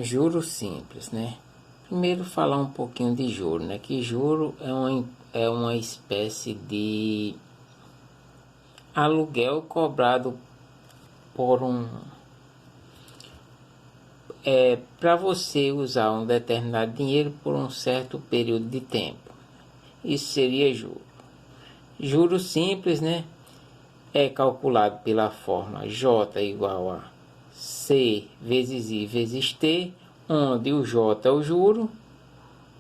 Juro simples, né? Primeiro falar um pouquinho de juro, né? Que juro é uma espécie de aluguel cobrado por para você usar um determinado dinheiro por um certo período de tempo. Isso seria juro. Juro simples, né? É calculado pela fórmula J igual a C vezes I vezes T, onde o J é o juro,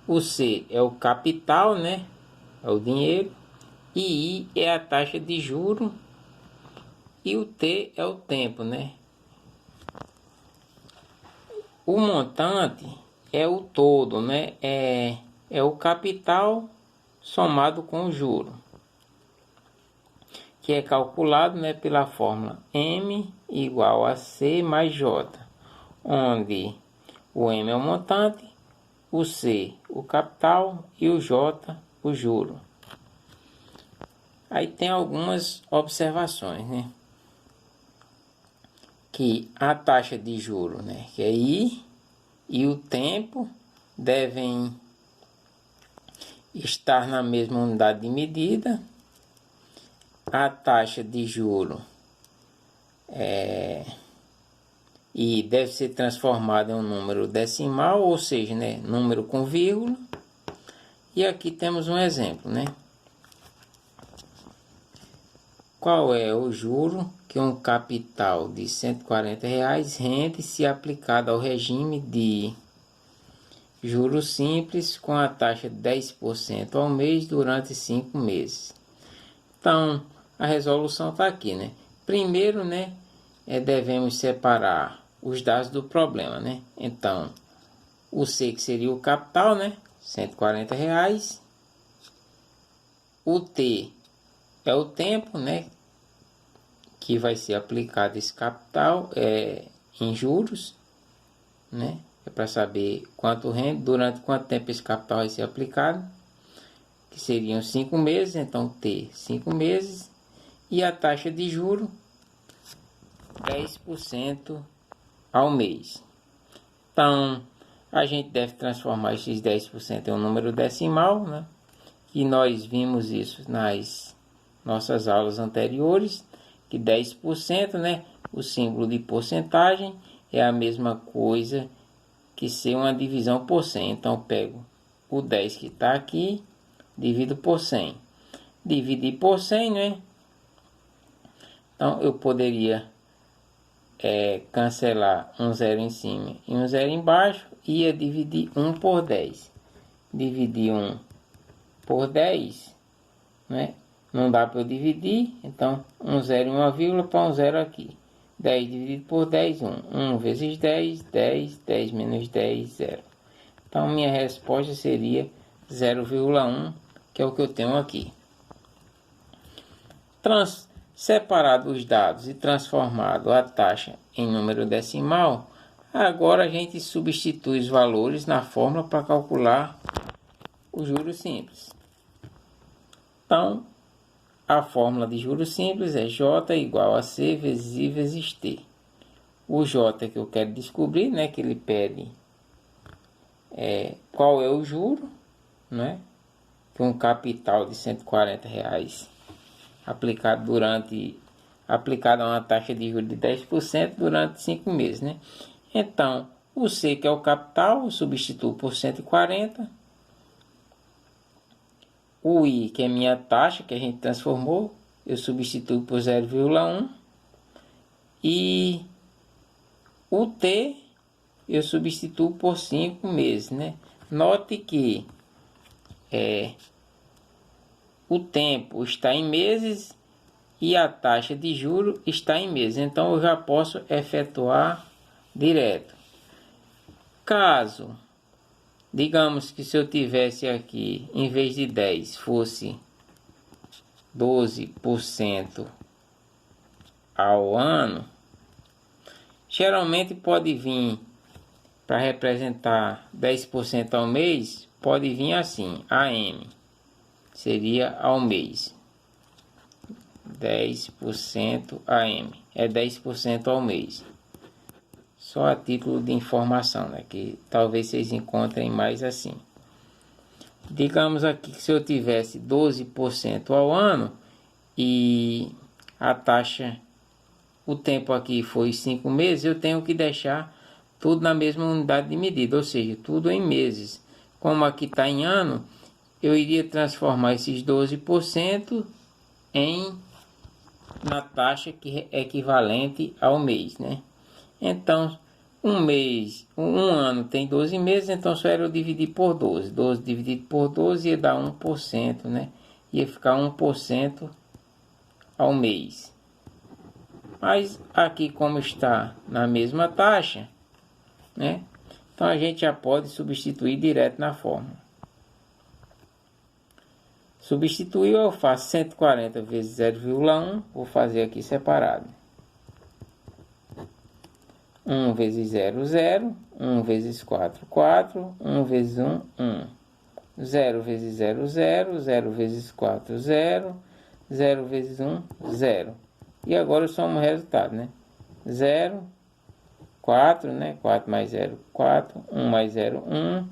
o C é o capital, né? É o dinheiro, e I é a taxa de juro e o T é o tempo, né? O montante é o todo, né? É o capital somado com o juro, que é calculado, né, pela fórmula M igual a C mais J, onde o M é o montante, o C o capital e o J o juro. Aí tem algumas observações, né? Que a taxa de juro, né, que é I, e o tempo devem estar na mesma unidade de medida. A taxa de juro e deve ser transformada em um número decimal, ou seja, né, número com vírgula. E aqui temos um exemplo, né? Qual é o juro que um capital de R$ 140 rende se aplicado ao regime de juros simples com a taxa de 10% ao mês durante 5 meses? Então, a resolução está aqui, né? Primeiro, né, devemos separar os dados do problema, né? Então, o C, que seria o capital, né? R$ 140. O T é o tempo, né? Que vai ser aplicado esse capital em juros, né? É para saber quanto rende, durante quanto tempo esse capital vai ser aplicado, que seriam 5 meses, então T 5 meses, e a taxa de juro 10% ao mês. Então, a gente deve transformar esses 10% em um número decimal, né? E nós vimos isso nas nossas aulas anteriores, que 10%, né? O símbolo de porcentagem é a mesma coisa que ser uma divisão por 100. Então, eu pego o 10 que está aqui, divido por 100. Dividir por 100, né? Então, eu poderia cancelar um zero em cima e um zero embaixo, ia dividir 1 por 10. Dividir 1 por 10, né? Não dá para eu dividir, então um zero e uma vírgula para um zero aqui. 10 dividido por 10, 1. 1 vezes 10, 10, 10 menos 10, 0. Então minha resposta seria 0,1, que é o que eu tenho aqui. Separado os dados e transformado a taxa em número decimal, agora a gente substitui os valores na fórmula para calcular o juros simples. Então, a fórmula de juros simples é J igual a C vezes I vezes T. O J que eu quero descobrir, né, que ele pede qual é o juro, né, que um capital de R$ 140 aplicado a uma taxa de juros de 10% durante 5 meses, né? Então, o C, que é o capital, eu substituo por 140. O I, que é minha taxa, que a gente transformou, eu substituo por 0,1. E o T, eu substituo por 5 meses, né? Note que o tempo está em meses e a taxa de juro está em meses. Então, eu já posso efetuar direto. Caso, digamos que se eu tivesse aqui, em vez de 10, fosse 12% ao ano, geralmente pode vir, para representar 10% ao mês, pode vir assim, AM, seria ao mês. 10% AM, é 10% ao mês. só a título de informação, né? Que talvez vocês encontrem mais assim. Digamos aqui que se eu tivesse 12% ao ano e a taxa, o tempo aqui foi 5 meses, eu tenho que deixar tudo na mesma unidade de medida, ou seja, tudo em meses. Como aqui está em ano, eu iria transformar esses 12% na taxa que é equivalente ao mês, né? Então, um ano tem 12 meses, então só era eu dividir por 12. 12 dividido por 12 ia dar 1%, né? Ia ficar 1% ao mês. Mas aqui, como está na mesma taxa, né? Então a gente já pode substituir direto na fórmula. Substituir, eu faço 140 vezes 0,1, vou fazer aqui separado. 1 vezes 0, 0. 1 vezes 4, 4. 1 vezes 1, 1. 0 vezes 0, 0. 0 vezes 4, 0. 0 vezes 1, 0. E agora eu somo o resultado, né? 0, 4, né? 4 mais 0, 4. 1 mais 0, 1.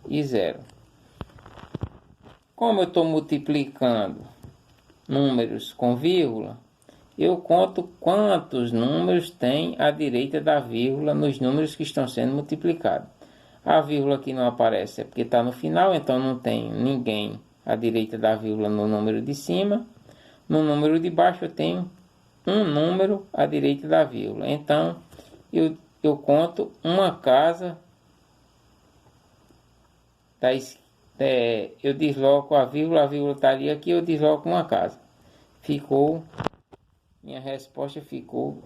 E 0. Como eu estou multiplicando números com vírgula, eu conto quantos números tem à direita da vírgula nos números que estão sendo multiplicados. A vírgula aqui não aparece, é porque está no final, então não tem ninguém à direita da vírgula no número de cima. No número de baixo eu tenho um número à direita da vírgula. Então eu conto uma casa da esquerda. Eu desloco a vírgula estaria aqui, eu desloco uma casa. Minha resposta ficou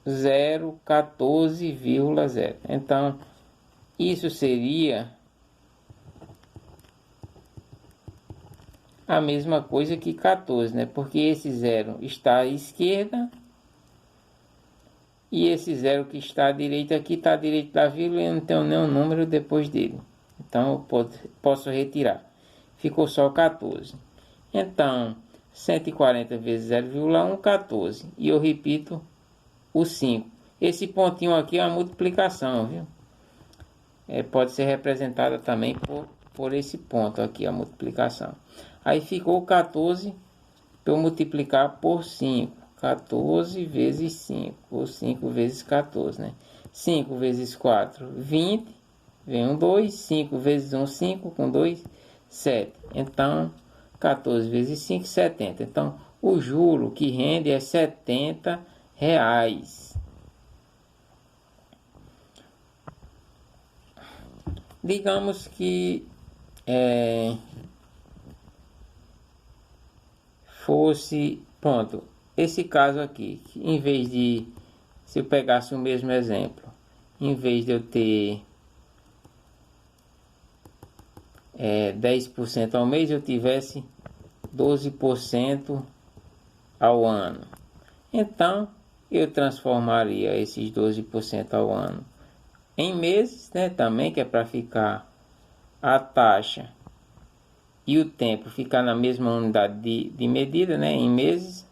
0,14,0. Então, isso seria a mesma coisa que 14, né? Porque esse 0 está à esquerda e esse 0 que está à direita aqui está à direita da vírgula e eu não tenho nenhum número depois dele. Então, eu posso retirar. Ficou só 14. Então, 140 vezes 0,1, 14. E eu repito o 5. Esse pontinho aqui é uma multiplicação, viu? Pode ser representada também por esse ponto aqui, a multiplicação. Aí ficou 14 para eu multiplicar por 5. 14 vezes 5, ou 5 vezes 14, né? 5 vezes 4, 20. Vem um 2, 5 vezes 1, 5, com 2, 7. Então, 14 vezes 5, 70. Então, o juro que rende é R$70. Digamos que fosse, pronto, esse caso aqui, em vez de, se eu pegasse o mesmo exemplo, em vez de eu ter 10% ao mês, eu tivesse 12% ao ano. Então, eu transformaria esses 12% ao ano em meses, né? Também, que é para ficar a taxa e o tempo ficar na mesma unidade de medida, né? Em meses.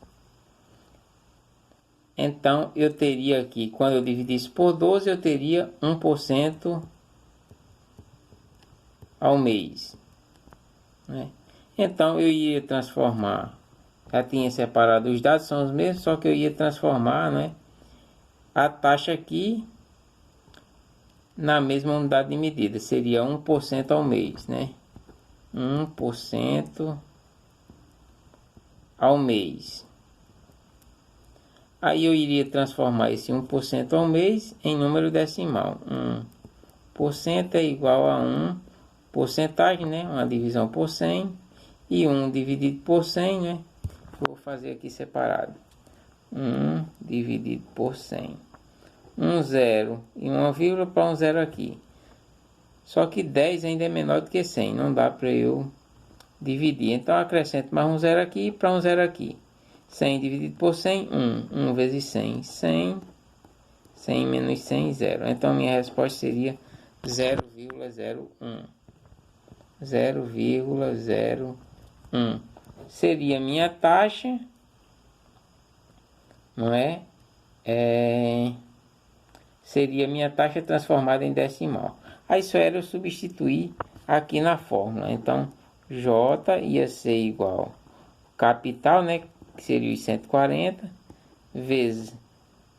Então, eu teria aqui, quando eu dividisse por 12, eu teria 1% ao mês, né? Então, eu ia transformar, já tinha separado, os dados são os mesmos, só que eu ia transformar, né, a taxa aqui na mesma unidade de medida, seria 1% ao mês, né? 1% ao mês. Aí eu iria transformar esse 1% ao mês em número decimal. 1% é igual a 1 porcentagem, né? Uma divisão por 100. E 1 dividido por 100, né? Vou fazer aqui separado. 1 dividido por 100. Um 0 e uma vírgula para um 0 aqui. Só que 10 ainda é menor do que 100. Não dá para eu dividir. Então acrescento mais um 0 aqui para um 0 aqui. 100 dividido por 100, 1. 1 vezes 100, 100. 100 menos 100, 0. Então minha resposta seria 0,01. 0,01. Seria minha taxa, não é? seria minha taxa transformada em decimal. Aí só era eu substituir aqui na fórmula. Então, J ia ser igual capital, né, que seria os 140, vezes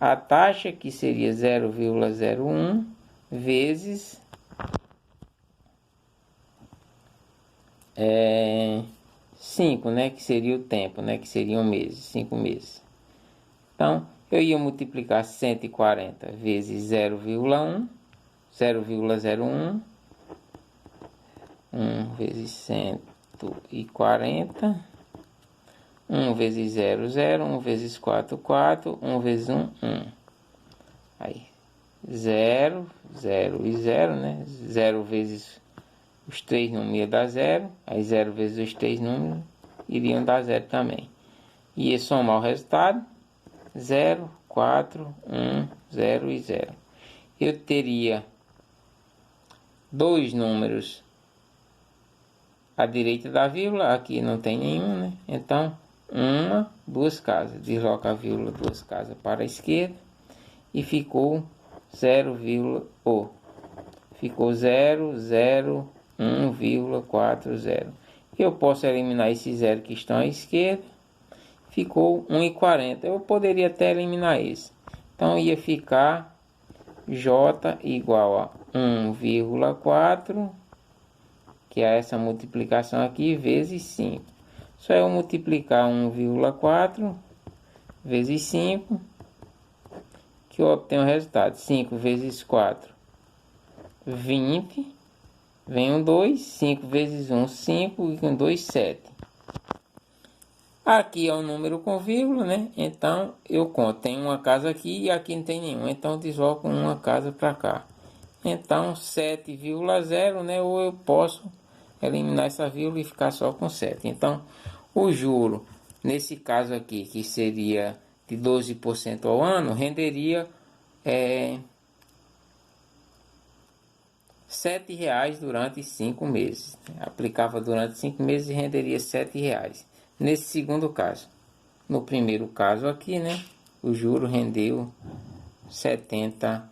a taxa, que seria 0,01, vezes 5, né, que seria o tempo, né, que seriam meses, 5 meses. Então, eu ia multiplicar 140 vezes 0,1, 0,01, 1 vezes 140, 1 vezes 0, 0, 1 vezes 4, 4, 1 vezes 1, 1. Aí, 0, 0 e 0, né? 0 vezes os 3 números ia dar 0. Aí 0 vezes os 3 números iriam dar 0 também. Ia somar o resultado. 0, 4, 1, 0 e 0. Eu teria dois números à direita da vírgula. Aqui não tem nenhum, né? Então, duas casas. Desloca a vírgula duas casas para a esquerda. E ficou 0, ficou 0,01,40. Eu posso eliminar esses zeros que estão à esquerda. Ficou 1,40. Eu poderia até eliminar esse. Então ia ficar J igual a 1,4, que é essa multiplicação aqui, vezes 5. Só eu multiplicar 1,4 vezes 5, que eu obtenho o resultado. 5 vezes 4, 20. Vem um 2. 5 vezes 1, 5. E com 2, 7. Aqui é um número com vírgula, né? Então, eu conto. Tem uma casa aqui e aqui não tem nenhum. Então, eu desloco uma casa para cá. Então, 7,0, né? Ou eu posso eliminar essa vírgula e ficar só com 7. Então, o juro, nesse caso aqui, que seria de 12% ao ano, renderia R$7 durante 5 meses. Aplicava durante 5 meses e renderia R$7. Nesse segundo caso. No primeiro caso aqui, né? O juro rendeu R$70.